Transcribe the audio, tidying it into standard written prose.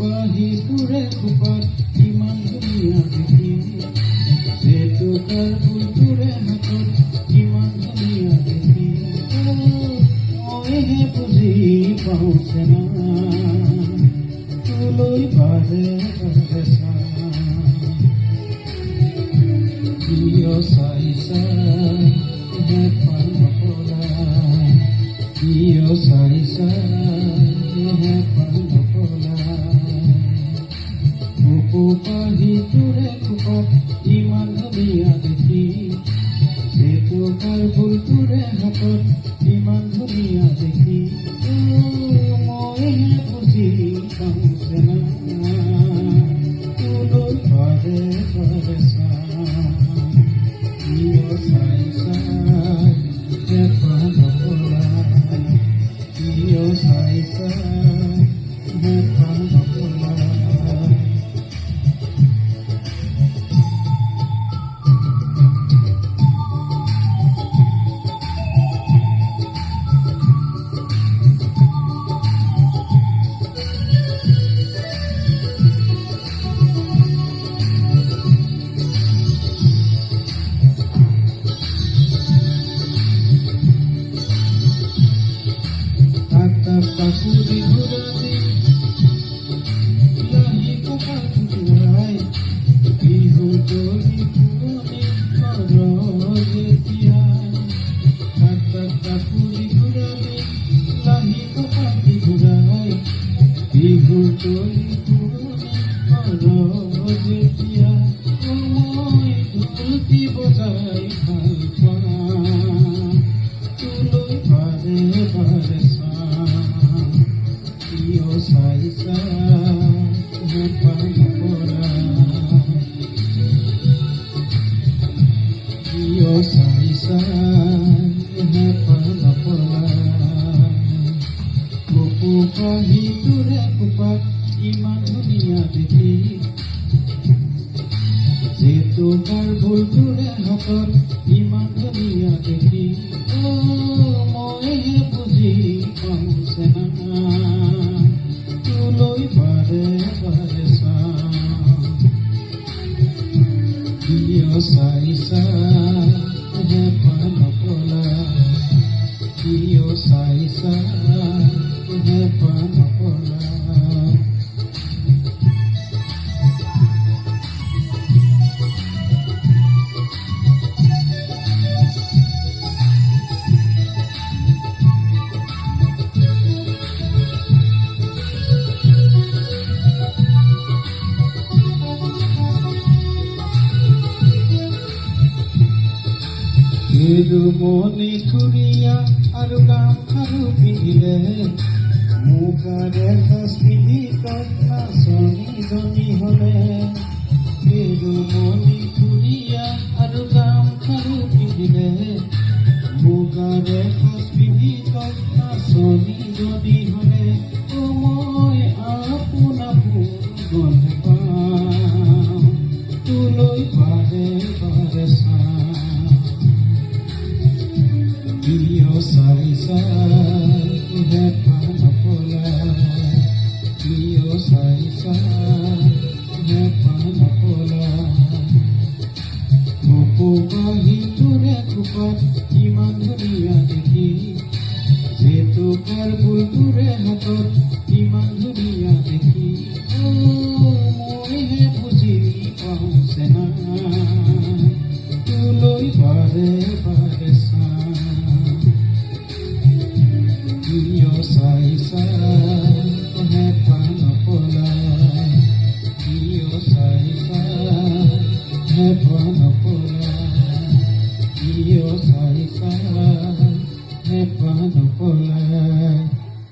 বাহিতুৰে খোপাত ইমান ধুনীয়া দেখি, জেতুকাৰ ফুলটোৰে হাতত ইমান ধুনীয়া দেখি, মইহে বুজি পাওঁ চেনা, তোলৈ বাৰে বাৰে চাওঁ। কিয় চাই চাই হেঁপাহ নপলাই, কিয় চাই চাই হেঁপাহ নপলাই, বাহিতুৰে খোপাত ইমান ধুনীয়া দেখি, জেতুকাৰ ফুলটোৰে হাতত ইমান ধুনীয়া দেখি, মইহে বুজি পাওঁ চেনা, তোলৈ বাৰে বাৰে চাওঁ। কিয় চাই চাই হেঁপাহ নপলাই, কিয় চাই চাই হেঁপাহ নপলাই। কাকুরি ঘোরাতে লাহি পোকা ঘুরাই, বিহু তলি পুরনে যেতিয়াই, কাকুরি ঘোরাতে লাহি পোকা ঘুরাই, বিহু তলি পুরনে যেতিয়াই, মই ঢোলটি বজাই ভাল পাওঁ, তোলৈ বাৰে বাৰে কিয় চাই চাই হেঁপাহ নপলাই, কিয় চাই চাই হেঁপাহ নপলাই, বাহিতুৰে খোপাত ইমান ধুনীয়া দেখি, জেতুকাৰ ফুলটোৰে হাতত ইমান ধুনীয়া দেখি, মইহে বুজি পাওঁ চেনা, তোলৈ বাৰে বাৰে চাওঁ। কিয় চাই চাই হেঁপাহ নপলাই, কিয় চাই চাই হেঁপাহ নপলাই। মণি থুৰীয়া আৰু গামখাৰু পিন্ধিলে, মুগাৰে সাজ পিন্ধি নাচনী হলে, মণি থুৰীয়া আৰু গামখাৰু পিন্ধিলে, মুগাৰে সাজ পিন্ধি নাচনী হলে, মই আপোন আপোন গম পাওঁ, তোলৈ বাৰে বাৰে চাওঁ। কিয় চাই চাই হেঁপাহ নপলাই, কিয় চাই চাই হেঁপাহ নপলাই, বাহিতুৰে খোপাত ইমান ধুনীয়া দেখি, জেতুকাৰ ফুলটোৰে হাতত ইমান ধুনীয়া দেখি, মইহে বুজি পাওঁ চেনা, তোলৈ বাৰে বাৰে চাওঁ। কিয় চাই চাই হেঁপাহ নপলাই, কিয় চাই চাই হেঁপাহ নপলাই, কিয় চাই চাই হেঁপাহ নপলাই।